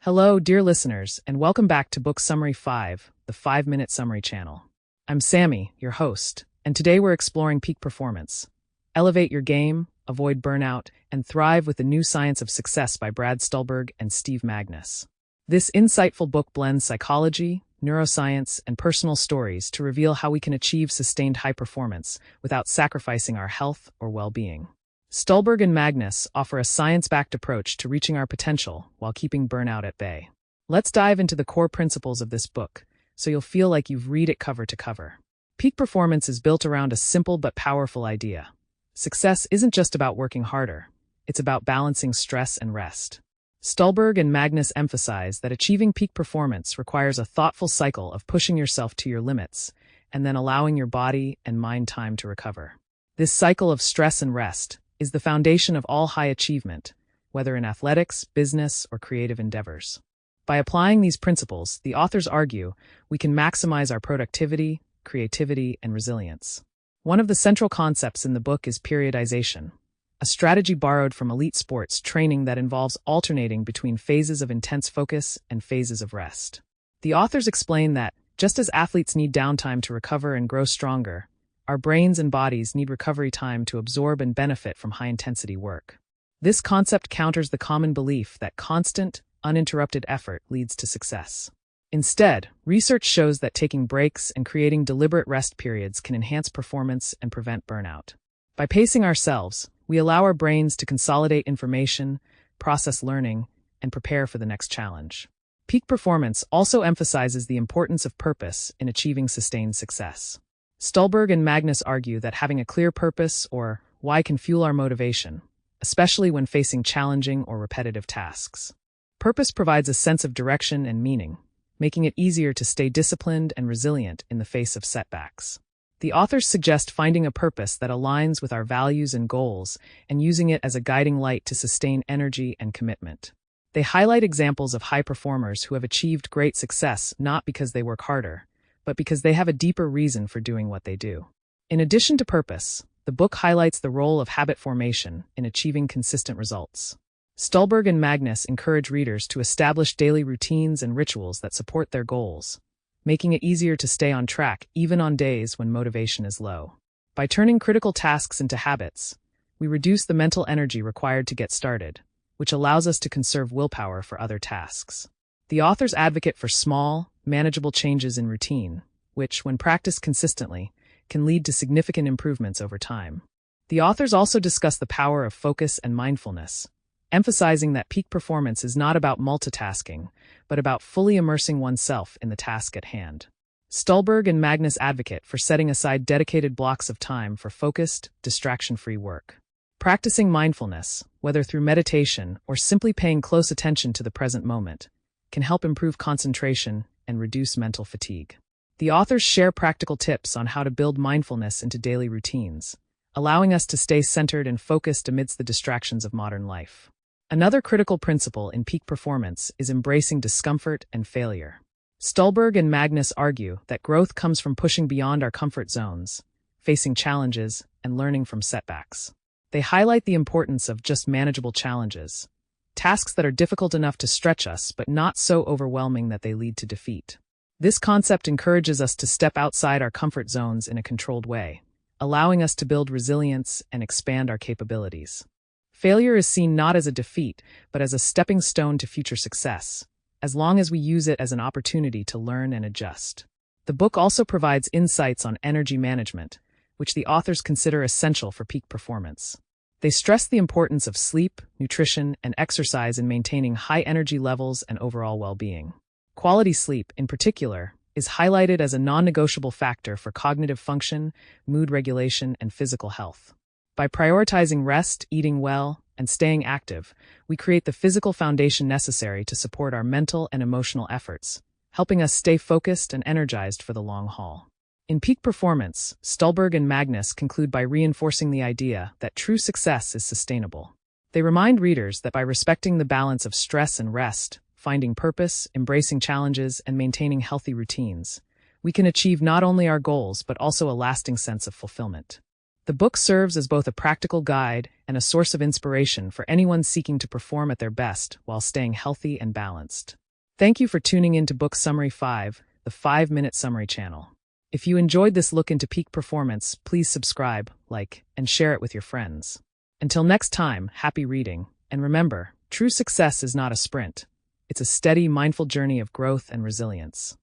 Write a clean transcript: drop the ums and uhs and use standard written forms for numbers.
Hello, dear listeners, and welcome back to Book Summary 5, the 5-Minute Summary channel. I'm Sammy, your host, and today we're exploring peak performance. Elevate your game, avoid burnout, and thrive with the new science of success by Stulberg and Steve Magness. This insightful book blends psychology, neuroscience, and personal stories to reveal how we can achieve sustained high performance without sacrificing our health or well-being. Stulberg and Magness offer a science-backed approach to reaching our potential while keeping burnout at bay. Let's dive into the core principles of this book, so you'll feel like you've read it cover to cover. Peak performance is built around a simple but powerful idea. Success isn't just about working harder, it's about balancing stress and rest. Stulberg and Magness emphasize that achieving peak performance requires a thoughtful cycle of pushing yourself to your limits and then allowing your body and mind time to recover. This cycle of stress and rest is the foundation of all high achievement, whether in athletics, business, or creative endeavors. By applying these principles, the authors argue, we can maximize our productivity, creativity, and resilience. One of the central concepts in the book is periodization, a strategy borrowed from elite sports training that involves alternating between phases of intense focus and phases of rest. The authors explain that, just as athletes need downtime to recover and grow stronger, our brains and bodies need recovery time to absorb and benefit from high-intensity work. This concept counters the common belief that constant, uninterrupted effort leads to success. Instead, research shows that taking breaks and creating deliberate rest periods can enhance performance and prevent burnout. By pacing ourselves, we allow our brains to consolidate information, process learning, and prepare for the next challenge. Peak performance also emphasizes the importance of purpose in achieving sustained success. Stulberg and Magness argue that having a clear purpose, or why, can fuel our motivation, especially when facing challenging or repetitive tasks. Purpose provides a sense of direction and meaning, making it easier to stay disciplined and resilient in the face of setbacks. The authors suggest finding a purpose that aligns with our values and goals and using it as a guiding light to sustain energy and commitment. They highlight examples of high performers who have achieved great success not because they work harder, but because they have a deeper reason for doing what they do. In addition to purpose, the book highlights the role of habit formation in achieving consistent results. Stulberg and Magness encourage readers to establish daily routines and rituals that support their goals, making it easier to stay on track even on days when motivation is low. By turning critical tasks into habits, we reduce the mental energy required to get started, which allows us to conserve willpower for other tasks. The authors advocate for small, manageable changes in routine, which, when practiced consistently, can lead to significant improvements over time. The authors also discuss the power of focus and mindfulness, emphasizing that peak performance is not about multitasking, but about fully immersing oneself in the task at hand. Stulberg and Magness advocate for setting aside dedicated blocks of time for focused, distraction-free work. Practicing mindfulness, whether through meditation or simply paying close attention to the present moment, can help improve concentration and reduce mental fatigue. The authors share practical tips on how to build mindfulness into daily routines, allowing us to stay centered and focused amidst the distractions of modern life. Another critical principle in peak performance is embracing discomfort and failure. Stulberg and Magness argue that growth comes from pushing beyond our comfort zones, facing challenges, and learning from setbacks. They highlight the importance of just manageable challenges, tasks that are difficult enough to stretch us but not so overwhelming that they lead to defeat. This concept encourages us to step outside our comfort zones in a controlled way, allowing us to build resilience and expand our capabilities. Failure is seen not as a defeat, but as a stepping stone to future success, as long as we use it as an opportunity to learn and adjust. The book also provides insights on energy management, which the authors consider essential for peak performance. They stress the importance of sleep, nutrition, and exercise in maintaining high energy levels and overall well-being. Quality sleep, in particular, is highlighted as a non-negotiable factor for cognitive function, mood regulation, and physical health. By prioritizing rest, eating well, and staying active, we create the physical foundation necessary to support our mental and emotional efforts, helping us stay focused and energized for the long haul. In peak performance, Stulberg and Magness conclude by reinforcing the idea that true success is sustainable. They remind readers that by respecting the balance of stress and rest, finding purpose, embracing challenges, and maintaining healthy routines, we can achieve not only our goals but also a lasting sense of fulfillment. The book serves as both a practical guide and a source of inspiration for anyone seeking to perform at their best while staying healthy and balanced. Thank you for tuning in to Book Summary 5, the 5-minute summary channel. If you enjoyed this look into peak performance, please subscribe, like, and share it with your friends. Until next time, happy reading, and remember, true success is not a sprint. It's a steady, mindful journey of growth and resilience.